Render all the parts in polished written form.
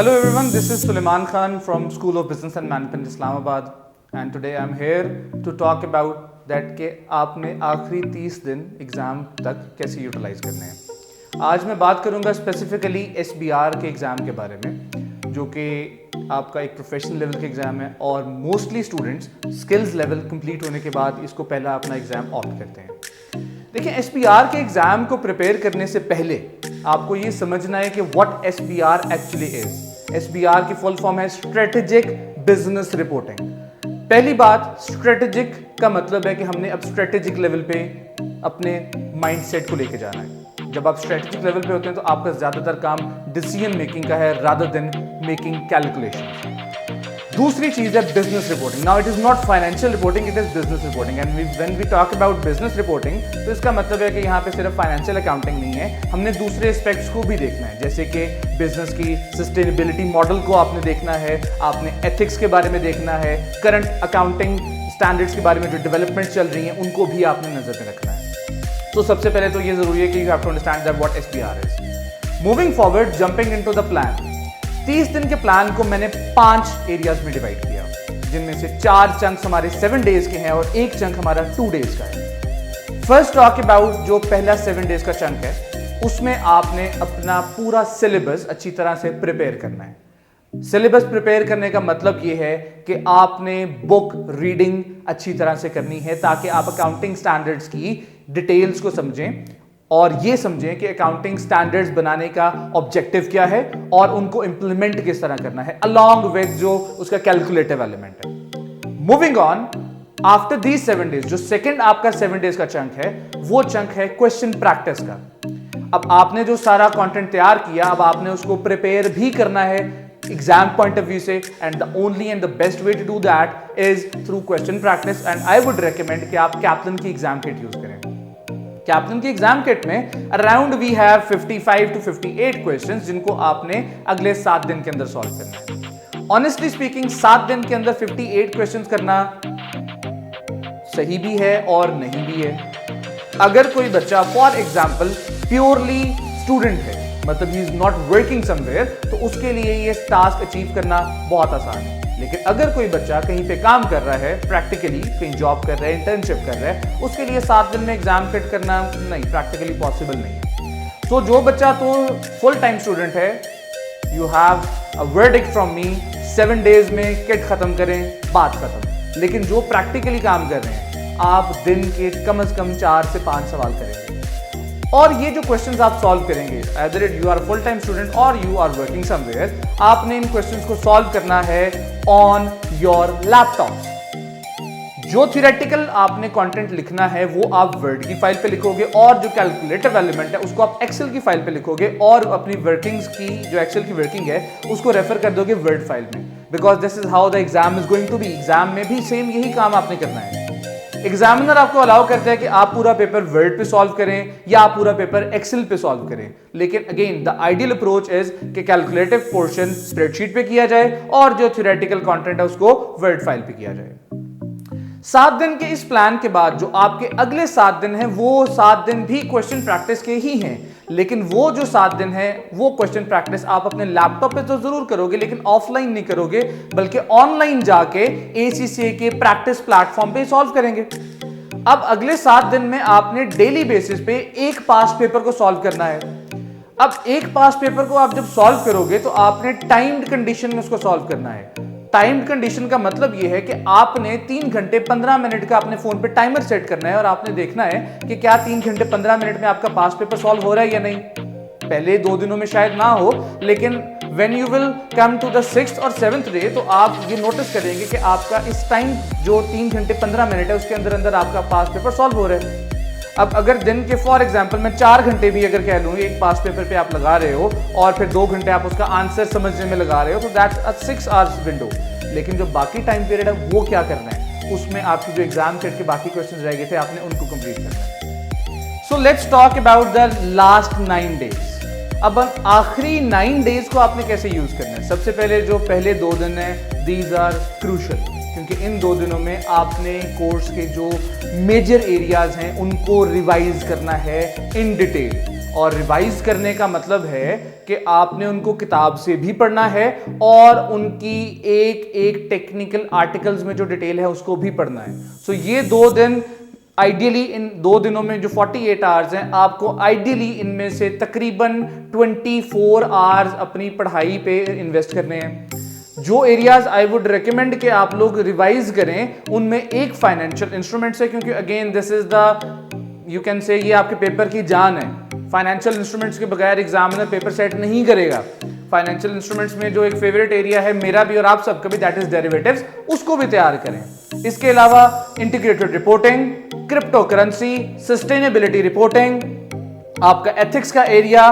Hello everyone, this is Suleiman Khan from School of Business and Management Islamabad and today I'm here to talk about that कि आपने आखिरी 30 दिन exam तक कैसे utilise करने हैं। आज मैं बात करूंगा स्पेसिफिकली SBR के एग्ज़ाम के बारे में, जो कि आपका एक प्रोफेशनल लेवल का एग्ज़ाम है और mostly students skills level complete होने के बाद इसको पहला अपना एग्ज़ाम ऑप्ट करते हैं। देखिए, SBR के एग्ज़ाम को प्रिपेयर करने से पहले आपको ये समझना है कि what SBR actually is. SBR की फुल फॉर्म है स्ट्रेटेजिक बिजनेस रिपोर्टिंग। पहली बात, स्ट्रेटेजिक का मतलब है कि हमने अब स्ट्रेटेजिक लेवल पे अपने माइंडसेट को लेके जाना है। जब आप स्ट्रेटेजिक लेवल पे होते हैं तो आपका ज्यादातर काम डिसीजन मेकिंग का है रादर देन मेकिंग कैलकुलेशन। दूसरी चीज है business reporting. Now it is not financial reporting, it is business reporting and when we talk about business reporting तो इसका मतलब है कि यहाँ पे सिर्फ फाइनेंशियल अकाउंटिंग नहीं है, हमने दूसरे एस्पेक्ट्स को भी देखना है, जैसे कि बिजनेस की सस्टेनेबिलिटी मॉडल को आपने देखना है, आपने एथिक्स के बारे में देखना है, करंट अकाउंटिंग स्टैंडर्ड्स के बारे में जो डेवलपमेंट चल रही हैं उनको भी आपने नजर में रखना है। तो सबसे पहले तो ये जरूरी है कि you have to understand that what SBR is. Moving forward, jumping into the plan. 30 दिन के प्लान को मैंने 5 एरियाज में डिवाइड किया, जिनमें से 4 चंक्स हमारे 7 डेज के हैं और 1 चंक हमारा 2 डेज का है। फर्स्ट टॉक अबाउट जो पहला 7 डेज का चंक है, उसमें आपने अपना पूरा सिलेबस अच्छी तरह से प्रिपेयर करना है। सिलेबस प्रिपेयर करने का मतलब यह है कि आपने बुक रीडिंग अच्छी तरह से करनी है ताकि आप अकाउंटिंग स्टैंडर्ड्स की डिटेल्स को समझें और ये समझें कि अकाउंटिंग स्टैंडर्ड्स बनाने का ऑब्जेक्टिव क्या है और उनको इंप्लीमेंट किस तरह करना है, अलॉन्ग विद जो उसका कैलकुलेटिव एलिमेंट है। Moving on, after these 7 days, जो सेकंड आपका 7 डेज का चंक है, वो चंक है क्वेश्चन प्रैक्टिस का। अब आपने जो सारा कंटेंट तैयार किया, अब आपने उसको प्रिपेयर भी करना है एग्जाम पॉइंट ऑफ व्यू से, and the only and the best way to do that is through question practice. And I would recommend कि आप कैप्टन की एग्जाम किट यूज करें। कैप्टन की एग्जाम किट में around we have 55 to 58 questions, जिनको आपने अगले 7 दिन के अंदर सॉल्व करना है। ऑनेस्टली स्पीकिंग, 7 दिन के अंदर 58 क्वेश्चंस करना सही भी है और नहीं भी है। अगर कोई बच्चा फॉर एग्जांपल प्योरली स्टूडेंट है, मतलब he is not working somewhere, तो उसके लिए ये टास्क अचीव करना बहुत आसान है। लेकिन अगर कोई बच्चा कहीं पे काम कर रहा है, प्रैक्टिकली कहीं जॉब कर रहा है, इंटर्नशिप कर रहा है, उसके लिए 7 दिन में एग्जाम किट करना नहीं, प्रैक्टिकली पॉसिबल नहीं है। तो जो बच्चा तो फुल टाइम स्टूडेंट है, you have a verdict from me, 7 days में किट खत्म करें, बात खत्म। लेकिन जो प्रैक्टिकली काम कर रहे हैं, आप दिन के कम से कम 4 से 5 सवाल करेंगे और ये जो क्वेश्चंस आप सॉल्व करेंगे, either you are a full time student or you are working somewhere, आपने इन क्वेश्चंस को सॉल्व करना है ऑन योर लैपटॉप। जो थियोरेटिकल आपने कंटेंट लिखना है वो आप वर्ड की फाइल पे लिखोगे और जो कैलकुलेटिव एलिमेंट है उसको आप एक्सेल की फाइल पे लिखोगे और अपनी वर्किंग्स की जो एक्सेल की वर्किंग है उसको रेफर कर दोगे वर्ड फाइल में, because this is how the exam is going to be. Exam में भी सेम यही काम आपने करना है। एग्जामिनर आपको अलाउ करता है कि आप पूरा पेपर वर्ड पे सॉल्व करें या आप पूरा पेपर एक्सेल पे सॉल्व करें, लेकिन again the ideal approach is कि कैलकुलेटिव पोर्शन स्प्रेडशीट पे किया जाए और जो थ्योरेटिकल कंटेंट है उसको वर्ड फाइल पे किया जाए। 7 दिन के इस प्लान के बाद जो आपके अगले 7 दिन हैं, वो 7 दिन भी क्वेश्चन प्रैक्टिस के ही हैं, लेकिन वो जो 7 दिन है वो क्वेश्चन प्रैक्टिस आप अपने लैपटॉप पे तो जरूर करोगे, लेकिन ऑफलाइन नहीं करोगे, बल्कि ऑनलाइन जाके ACCA के प्रैक्टिस प्लेटफॉर्म पे सॉल्व करेंगे। अब अगले 7 दिन में आपने डेली बेसिस पे एक पास्ट पेपर को सॉल्व करना है। अब एक पास्ट पेपर को आप जब सॉल्व करोगे तो आपने टाइम्ड कंडीशन में उसको सॉल्व करना है। टाइम्ड कंडीशन का मतलब यह है कि आपने 3 घंटे 15 मिनट का अपने फोन पे टाइमर सेट करना है और आपने देखना है कि क्या 3 घंटे 15 मिनट में आपका पास्ट पेपर सॉल्व हो रहा है या नहीं। पहले 2 दिनों में शायद ना हो, लेकिन when you will come to the 6th और 7th डे तो आप ये नोटिस करेंगे कि आपका इस टाइम जो 3 घंटे 15 मिनट है उसके अंदर अंदर आपका पास्ट पेपर सॉल्व हो रहा है। अब अगर दिन के फॉर एग्जांपल मैं 4 घंटे भी अगर कह लूँ एक पास्ट पेपर पे आप लगा रहे हो और फिर 2 घंटे आप उसका आंसर समझने में लगा रहे हो, तो दैट्स अ 6 आवर्स विंडो। लेकिन जो बाकी टाइम पीरियड है वो क्या करना है, उसमें आपकी जो एग्जाम किट के बाकी क्वेश्चन रह गए थे आपने उनको कंप्लीट करना है। So let's talk about the last 9 days. अब आखिरी 9 डेज को आपने कैसे यूज करना है। सबसे पहले जो पहले 2 दिन है, दीज आर क्रूशल, क्योंकि इन 2 दिनों में आपने कोर्स के जो मेजर एरियाज हैं उनको रिवाइज करना है इन डिटेल। और रिवाइज करने का मतलब है कि आपने उनको किताब से भी पढ़ना है और उनकी एक एक टेक्निकल आर्टिकल्स में जो डिटेल है उसको भी पढ़ना है। सो ये 2 दिन आइडियली, इन 2 दिनों में जो 48 आवर्स हैं, आपको आइडियली इनमें से तकरीबन 24 आवर्स अपनी पढ़ाई पे इन्वेस्ट करने हैं। जो एरियाज आई वुड रिकमेंड कि आप लोग रिवाइज करें, उनमें एक फाइनेंशियल इंस्ट्रूमेंट्स है, क्योंकि again this is the, you can say, ये आपके पेपर की जान है। फाइनेंशियल इंस्ट्रूमेंट्स के बगैर एग्जामिनर पेपर सेट नहीं करेगा। फाइनेंशियल इंस्ट्रूमेंट्स में जो एक फेवरेट एरिया है मेरा भी और आप सबका भी, दैट इज डेरिवेटिव्स, उसको भी तैयार करें। इसके अलावा integrated reporting, crypto currency, sustainability reporting, आपका एथिक्स का एरिया,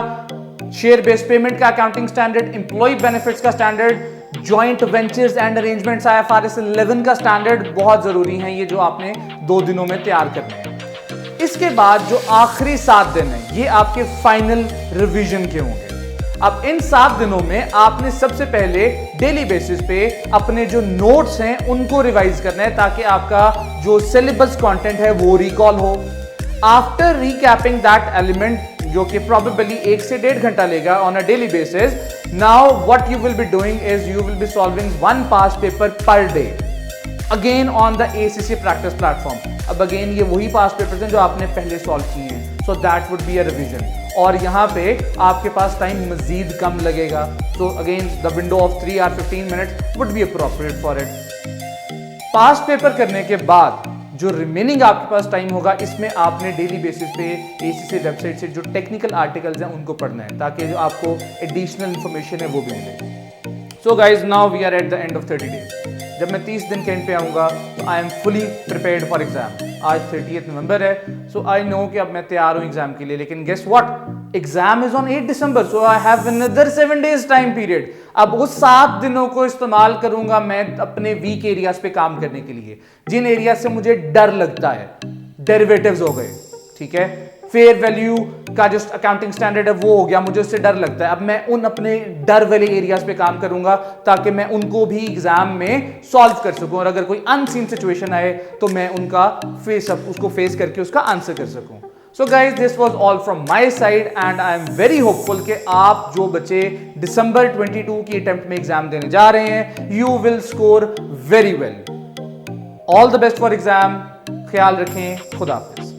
शेयर बेस्ड पेमेंट का अकाउंटिंग स्टैंडर्ड, एम्प्लॉय बेनिफिट्स का standard, joint ventures and arrangements IFRS 11 का स्टैंडर्ड बहुत जरूरी है, ये जो आपने 2 दिनों में तैयार करने हैं। इसके बाद जो आखिरी 7 दिन है, ये आपके फाइनल रिवीजन के होंगे। अब इन 7 दिनों में आपने सबसे पहले डेली बेसिस पे अपने जो नोट्स हैं उनको रिवाइज करना है, ताकि आपका जो सिलेबस कंटेंट है वो रिकॉल हो। आफ्टर रिकैपिंग दैट एलिमेंट, जो कि प्रोबेबली 1 से 1.5 घंटा लेगा on a daily basis, now what you will be doing is you will be solving 1 past paper per day, again on the ACC practice platform. अब again ये वही past papers हैं जो आपने पहले सॉल्व किए हैं, so that would be a revision. और यहाँ पे आपके पास टाइम मजीद कम लगेगा, so again the window of 3 और 15 minutes would be appropriate for it. Past paper करने के बाद जो रिमेनिंग आपके पास टाइम होगा, इसमें आपने डेली बेसिस पे ACC वेबसाइट से जो टेक्निकल आर्टिकल्स हैं उनको पढ़ना है, ताकि जो आपको एडिशनल इंफॉर्मेशन है वो भी मिले। So guys, now we are at the end of 30 days. जब मैं 30 दिन के एंड पे आऊँगा तो I am fully prepared for exam. आज 30 नवंबर है, सो आई नो कि अब मैं तैयार हूँ एग्जाम के लिए, लेकिन guess what, exam is on 8 दिसंबर, so I have another 7 days time period. अब उस 7 दिनों को इस्तेमाल करूंगा मैं अपने वीक एरियाज पे काम करने के लिए, जिन एरिया से मुझे डर लगता है। डेरिवेटिव्स हो गए, ठीक है, फेयर वैल्यू का जो अकाउंटिंग स्टैंडर्ड है वो हो गया, मुझे उससे डर लगता है। अब मैं उन अपने डर वाले एरियाज पे काम करूंगा ताकि मैं उनको भी एग्जाम में सॉल्व कर सकूं, और अगर कोई अनसीन सिचुएशन आए तो मैं उनका उसको फेस करके उसका आंसर कर सकूं। So guys, this was all from my side and I am very hopeful कि आप जो बच्चे दिसंबर 22 की अटेम्प्ट में एग्जाम देने जा रहे हैं, you will score very well. All the best for exam. ख्याल रखें। खुदा हाफिज।